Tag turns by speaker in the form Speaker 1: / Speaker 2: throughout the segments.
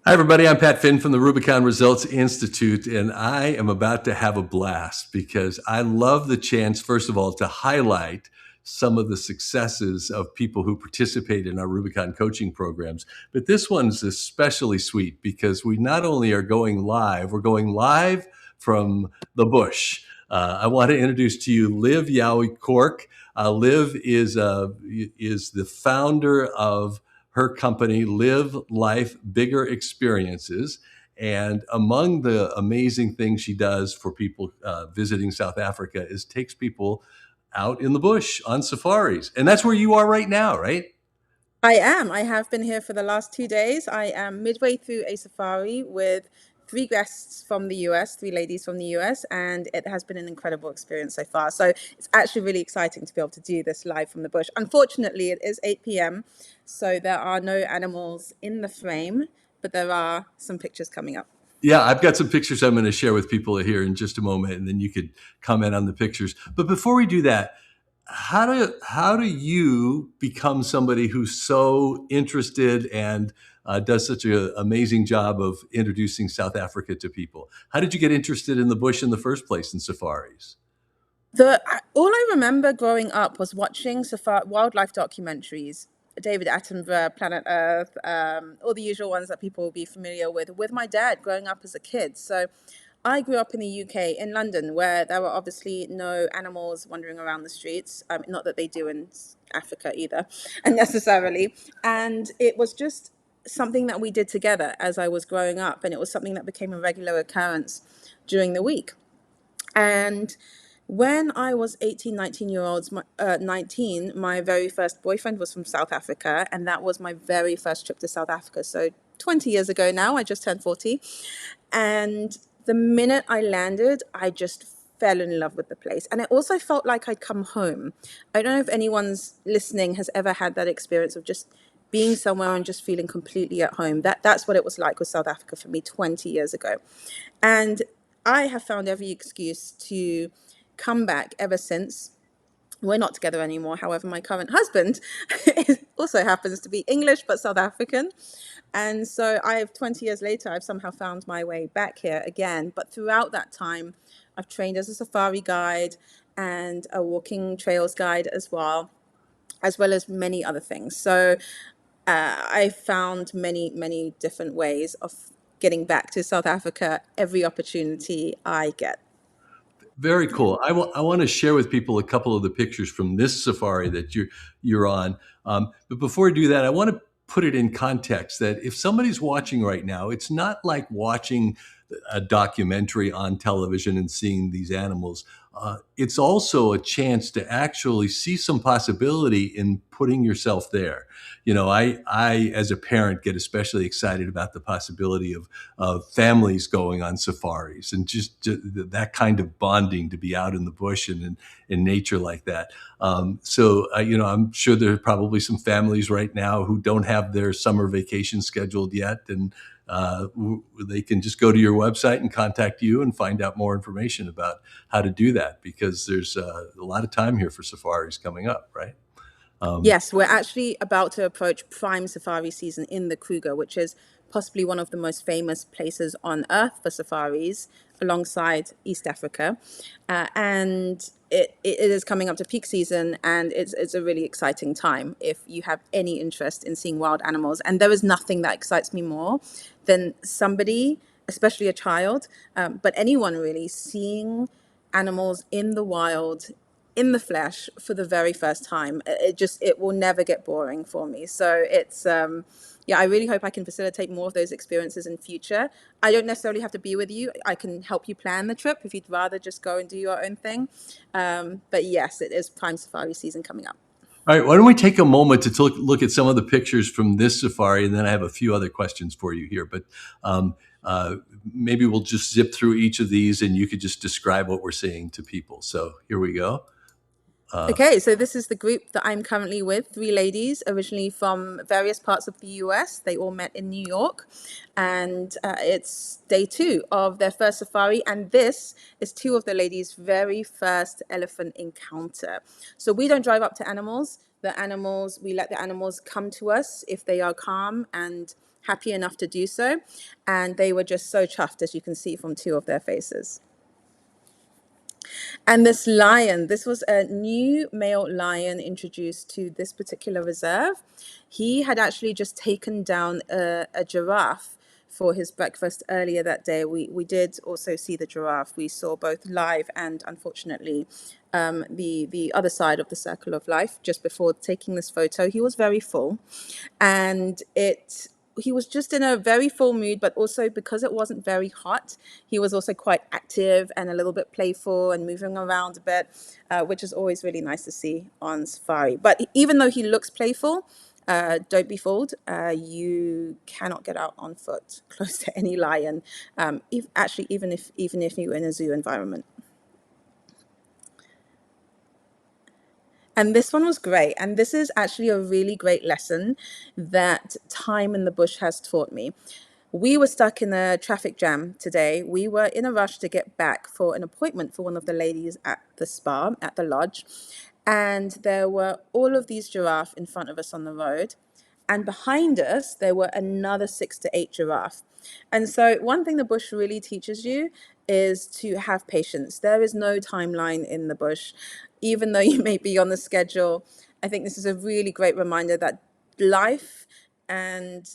Speaker 1: Hi, everybody. I'm Pat Finn from the Rubicon Results Institute, and I am about to have a blast because I love the chance, first of all, to highlight some of the successes of people who participate in our Rubicon coaching programs. But this one's especially sweet because we not only are going live, we're going live from the bush. I want to introduce to you Liv Yeow-Corke. Liv is the founder of her company, LivLifeBigger Experiences. And among the amazing things she does for people visiting South Africa is takes people out in the bush on safaris. And that's where you are right now, right?
Speaker 2: I am. I have been here for the last 2 days. I am midway through a safari with three guests from the US, three ladies from the US, and it has been an incredible experience so far. So it's actually really exciting to be able to do this live from the bush. Unfortunately, it is 8 p.m., so there are no animals in the frame, but there are some pictures coming up.
Speaker 1: Yeah, I've got some pictures I'm going to share with people here in just a moment, and then you could comment on the pictures. But before we do that, how do you become somebody who's so interested and does such an amazing job of introducing South Africa to people? How did you get interested in the bush in the first place in safaris?
Speaker 2: All I remember growing up was watching wildlife documentaries, David Attenborough, Planet Earth, all the usual ones that people will be familiar with my dad growing up as a kid. So I grew up in the UK, in London, where there were obviously no animals wandering around the streets. Not that they do in Africa either, and necessarily. And it was just something that we did together as I was growing up, and it was something that became a regular occurrence during the week. And when I was 18, 19-year-olds, 19, my very first boyfriend was from South Africa, and that was my very first trip to South Africa. So 20 years ago now, I just turned 40. And the minute I landed, I just fell in love with the place. And it also felt like I'd come home. I don't know if anyone's listening has ever had that experience of just being somewhere and just feeling completely at home. That's what it was like with South Africa for me 20 years ago. And I have found every excuse to come back ever since. We're not together anymore. However, my current husband also happens to be English but South African. And so 20 years later, I've somehow found my way back here again. But throughout that time, I've trained as a safari guide and a walking trails guide as well as many other things. So I found many different ways of getting back to South Africa every opportunity I get.
Speaker 1: Very cool. I want to share with people a couple of the pictures from this safari that you're on. But before I do that, I want to put it in context that if somebody's watching right now, it's not like watching a documentary on television and seeing these animals. It's also a chance to actually see some possibility in putting yourself there. You know, I as a parent get especially excited about the possibility of families going on safaris and just that kind of bonding to be out in the bush and in nature like that. You know, I'm sure there are probably some families right now who don't have their summer vacation scheduled yet, and they can just go to your website and contact you and find out more information about how to do that because there's a lot of time here for safaris coming up, right?
Speaker 2: Yes, we're actually about to approach prime safari season in the Kruger, which is possibly one of the most famous places on earth for safaris alongside East Africa. And it is coming up to peak season, and it's a really exciting time if you have any interest in seeing wild animals. And there is nothing that excites me more than somebody, especially a child, but anyone really, seeing animals in the wild in the flesh for the very first time. It will never get boring for me. So it's yeah, I really hope I can facilitate more of those experiences in future. I don't necessarily have to be with you. I can help you plan the trip if you'd rather just go and do your own thing. But yes, it is prime safari season coming up.
Speaker 1: All right, why don't we take a moment to look at some of the pictures from this safari, and then I have a few other questions for you here. But um, maybe we'll just zip through each of these, and you could just describe what we're seeing to people. So here we go.
Speaker 2: Okay, so this is the group that I'm currently with, three ladies, originally from various parts of the US. They all met in New York, and it's day 2 of their first safari. And this is 2 of the ladies' very first elephant encounter. So we don't drive up to animals. We let the animals come to us if they are calm and happy enough to do so. And they were just so chuffed, as you can see from two of their faces. And this lion, this was a new male lion introduced to this particular reserve. He had actually just taken down a giraffe for his breakfast earlier that day. We did also see the giraffe. We saw both live and, unfortunately, the other side of the circle of life just before taking this photo. He was very full, and he was just in a very full mood, but also because it wasn't very hot, he was also quite active and a little bit playful and moving around a bit, which is always really nice to see on safari. But even though he looks playful, don't be fooled. You cannot get out on foot close to any lion. Even if you're in a zoo environment. And this one was great. And this is actually a really great lesson that time in the bush has taught me. We were stuck in a traffic jam today. We were in a rush to get back for an appointment for one of the ladies at the spa, at the lodge. And there were all of these giraffe in front of us on the road. And behind us, there were another 6 to 8 giraffe. And so one thing the bush really teaches you is to have patience. There is no timeline in the bush. Even though you may be on the schedule, I think this is a really great reminder that life, and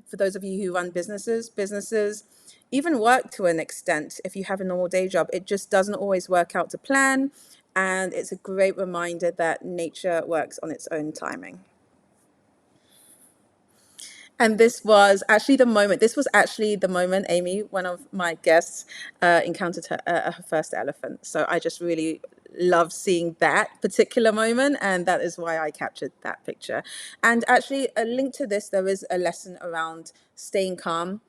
Speaker 2: for those of you who run businesses, even work to an extent, if you have a normal day job, it just doesn't always work out to plan. And it's a great reminder that nature works on its own timing. And this was actually the moment, Amy, one of my guests, encountered her first elephant. So I just really love seeing that particular moment, and that is why I captured that picture. And actually, a link to this, there is a lesson around staying calm.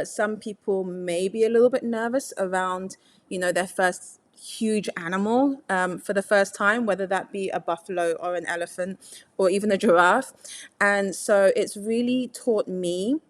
Speaker 2: Some people may be a little bit nervous around, their first huge animal for the first time, whether that be a buffalo or an elephant or even a giraffe. And so it's really taught me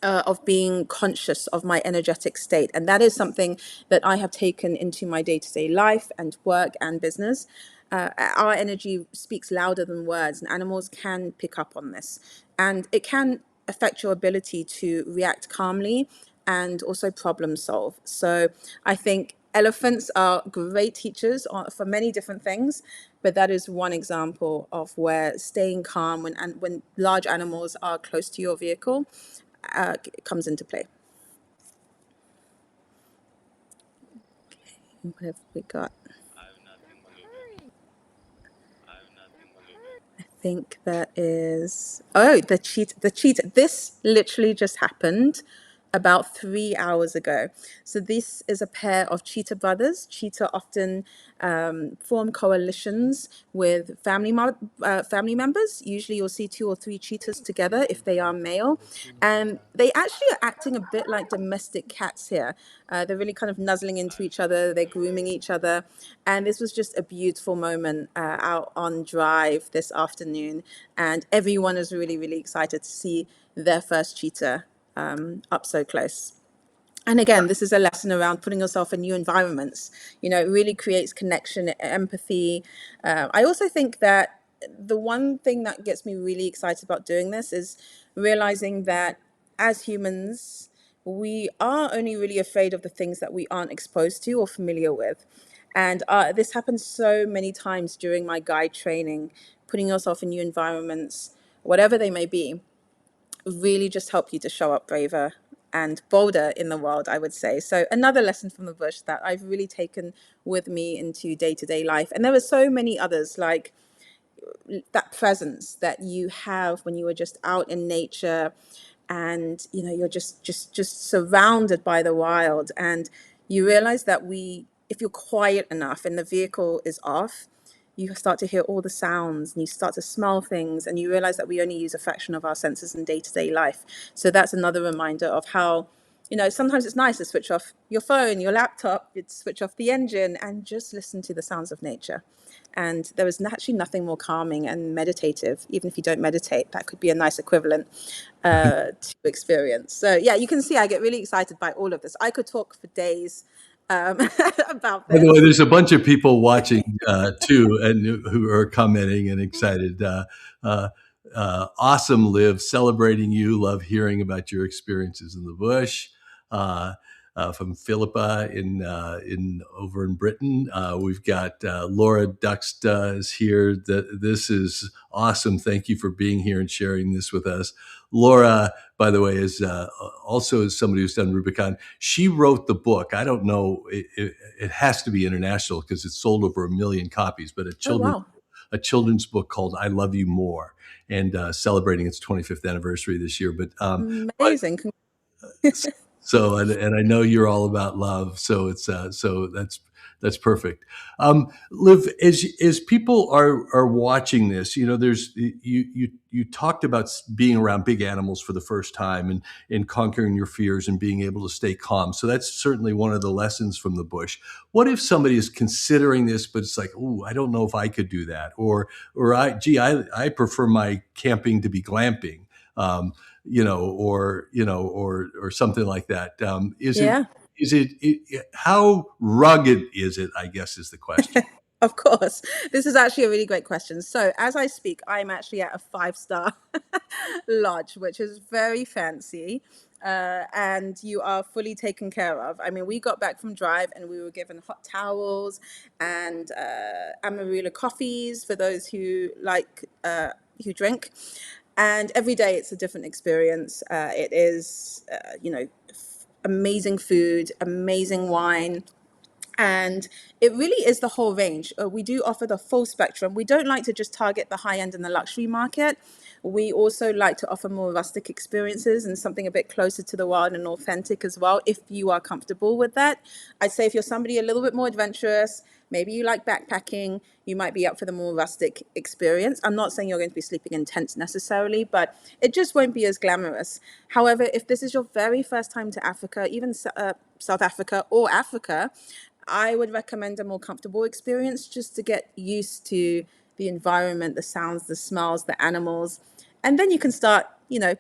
Speaker 2: of being conscious of my energetic state. And that is something that I have taken into my day-to-day life and work and business. Our energy speaks louder than words, and animals can pick up on this. And it can affect your ability to react calmly and also problem solve. So I think elephants are great teachers for many different things, but that is one example of where staying calm when large animals are close to your vehicle comes into play. What have we got? I think that is the cheetah. This literally just happened about 3 hours ago. So this is a pair of cheetah brothers. Cheetah often form coalitions with family members. Usually you'll see 2 or 3 cheetahs together if they are male. And they actually are acting a bit like domestic cats here. They're really kind of nuzzling into each other. They're grooming each other. And this was just a beautiful moment out on drive this afternoon. And everyone is really, really excited to see their first cheetah up so close. And again, this is a lesson around putting yourself in new environments. It really creates connection, empathy. I also think that the one thing that gets me really excited about doing this is realizing that as humans, we are only really afraid of the things that we aren't exposed to or familiar with. And this happens so many times during my guide training, putting yourself in new environments, whatever they may be, really just help you to show up braver and bolder in the world, I would say. So another lesson from the bush that I've really taken with me into day-to-day life. And there are so many others, like that presence that you have when you are just out in nature, and you're just surrounded by the wild, and you realize that if you're quiet enough and the vehicle is off, you start to hear all the sounds and you start to smell things, and you realize that we only use a fraction of our senses in day-to-day life. So that's another reminder of how, sometimes it's nice to switch off your phone, your laptop, you'd switch off the engine and just listen to the sounds of nature. And there is actually nothing more calming and meditative. Even if you don't meditate, that could be a nice equivalent to experience. So yeah, you can see I get really excited by all of this. I could talk for days about
Speaker 1: By
Speaker 2: this.
Speaker 1: the way, there's a bunch of people watching too, and who are commenting and excited. Awesome, Liv. Celebrating you. Love hearing about your experiences in the bush. Uh, from Philippa in over in Britain. We've got Laura Duxta is here. This is awesome. Thank you for being here and sharing this with us. Laura, by the way, is also somebody who's done Rubicon. She wrote the book. I don't know. It has to be international because it's sold over 1 million copies. But
Speaker 2: Oh, wow.
Speaker 1: a children's book called "I Love You More," and celebrating its 25th anniversary this year. But
Speaker 2: Amazing.
Speaker 1: so and I know you're all about love, so it's so that's perfect. Liv, as people are watching this, you know, there's you talked about being around big animals for the first time and conquering your fears and being able to stay calm. So that's certainly one of the lessons from the bush. What if somebody is considering this, but it's like, oh, I don't know if I could do that, or I prefer my camping to be glamping. Or something like that.
Speaker 2: Yeah.
Speaker 1: How rugged is it? I guess is the question.
Speaker 2: Of course. This is actually a really great question. So, as I speak, I'm actually at a five-star lodge, which is very fancy. And you are fully taken care of. I mean, we got back from drive and we were given hot towels and Amarula coffees for those who drink. And every day it's a different experience. It is, amazing food, amazing wine, and it really is the whole range. We do offer the full spectrum. We don't like to just target the high end and the luxury market. We also like to offer more rustic experiences and something a bit closer to the wild and authentic as well, if you are comfortable with that. I'd say if you're somebody a little bit more adventurous, maybe you like backpacking, you might be up for the more rustic experience. I'm not saying you're going to be sleeping in tents necessarily, but it just won't be as glamorous. However, if this is your very first time to Africa, even South Africa or Africa, I would recommend a more comfortable experience just to get used to the environment, the sounds, the smells, the animals. And then you can start,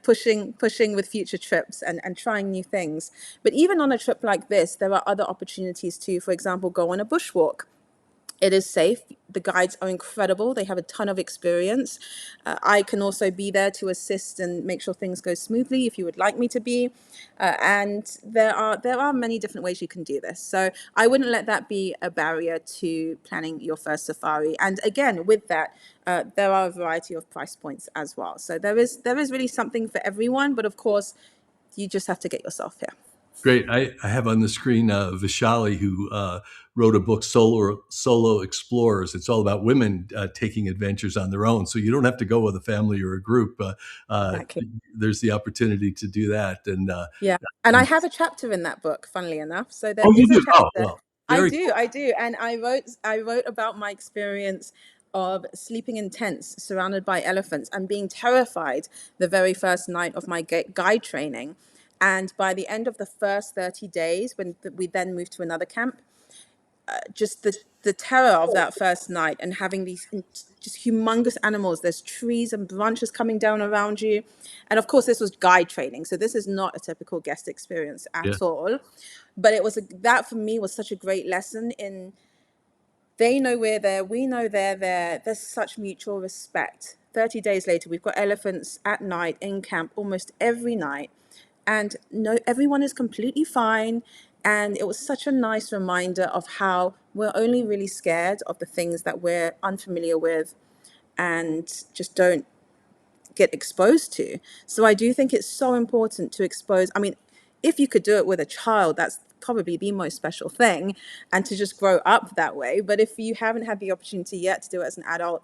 Speaker 2: pushing with future trips and trying new things. But even on a trip like this, there are other opportunities to, for example, go on a bushwalk. It is safe. The guides are incredible. They have a ton of experience. I can also be there to assist and make sure things go smoothly if you would like me to be. And there are many different ways you can do this. So I wouldn't let that be a barrier to planning your first safari. And again, with that, there are a variety of price points as well. So there is really something for everyone. But of course, you just have to get yourself here.
Speaker 1: Great. I have on the screen Vishali, who wrote a book, Solo Explorers. It's all about women taking adventures on their own. So you don't have to go with a family or a group.
Speaker 2: Exactly.
Speaker 1: There's the opportunity to do that.
Speaker 2: Yeah. And I
Speaker 1: And
Speaker 2: have a chapter in that book, funnily enough. So there
Speaker 1: oh, you
Speaker 2: is a
Speaker 1: do? Oh,
Speaker 2: chapter.
Speaker 1: well, very cool.
Speaker 2: I do. And I wrote about my experience of sleeping in tents surrounded by elephants and being terrified the very first night of my guide training. And by the end of the first 30 days, when we then moved to another camp, just the terror of that first night and having these just humongous animals. There's trees and branches coming down around you, and of course, this was guide training, so this is not a typical guest experience
Speaker 1: Yeah.
Speaker 2: at all. But that for me was such a great lesson in they know we're there, we know they're there. There's such mutual respect. 30 days later, we've got elephants at night in camp almost every night. And no, everyone is completely fine. And it was such a nice reminder of how we're only really scared of the things that we're unfamiliar with and just don't get exposed to. So I do think it's so important to expose. I mean, if you could do it with a child, that's probably the most special thing, and to just grow up that way. But if you haven't had the opportunity yet to do it as an adult,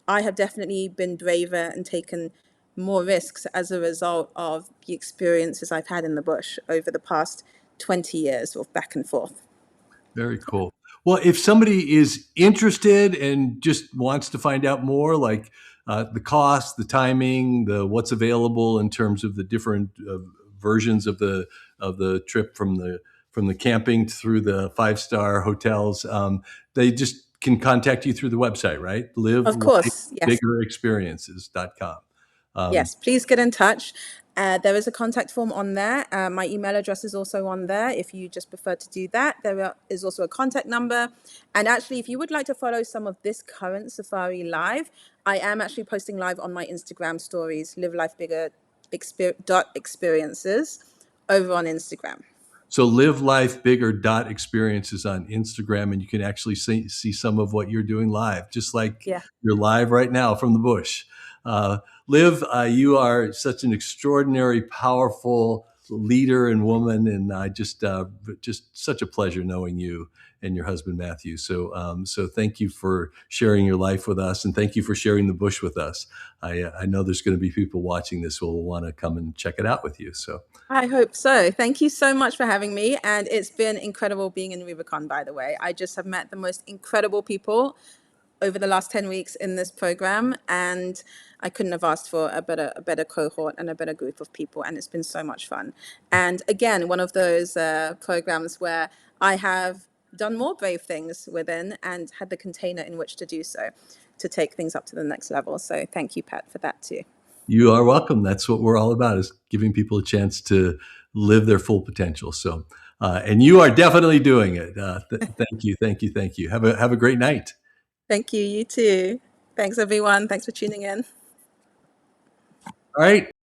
Speaker 2: I have definitely been braver and taken more risks as a result of the experiences I've had in the bush over the past 20 years of back and forth.
Speaker 1: Very cool. Well, if somebody is interested and just wants to find out more, like the cost, the timing, the what's available in terms of the different versions of the trip from the camping through the 5-star hotels, they just can contact you through the website, right?
Speaker 2: Of course, yes.
Speaker 1: LivLifeBiggerExperiences.com. Um,
Speaker 2: Yes, please get in touch. There is a contact form on there. My email address is also on there if you just prefer to do that. Is also a contact number. And actually, if you would like to follow some of this current safari live, I am actually posting live on my Instagram stories, LivLifeBigger.experiences over on Instagram.
Speaker 1: So LivLifeBigger.experiences on Instagram, and you can actually see some of what you're doing live, just like
Speaker 2: Yeah.
Speaker 1: you're live right now from the bush. Liv, you are such an extraordinary, powerful leader and woman, and just such a pleasure knowing you and your husband Matthew. So thank you for sharing your life with us, and thank you for sharing the bush with us. I know there's going to be people watching this who will want to come and check it out with you. So.
Speaker 2: I hope so. Thank you so much for having me. And it's been incredible being in Rubicon, by the way. I just have met the most incredible people over the last 10 weeks in this program. And I couldn't have asked for a better cohort and a better group of people. And it's been so much fun. And again, one of those programs where I have done more brave things within and had the container in which to do so, to take things up to the next level. So thank you, Pat, for that too.
Speaker 1: You are welcome. That's what we're all about, is giving people a chance to live their full potential. So, and you are definitely doing it. Thank you, thank you, thank you. Have a great night.
Speaker 2: Thank you. You too. Thanks, everyone. Thanks for tuning in.
Speaker 1: All right.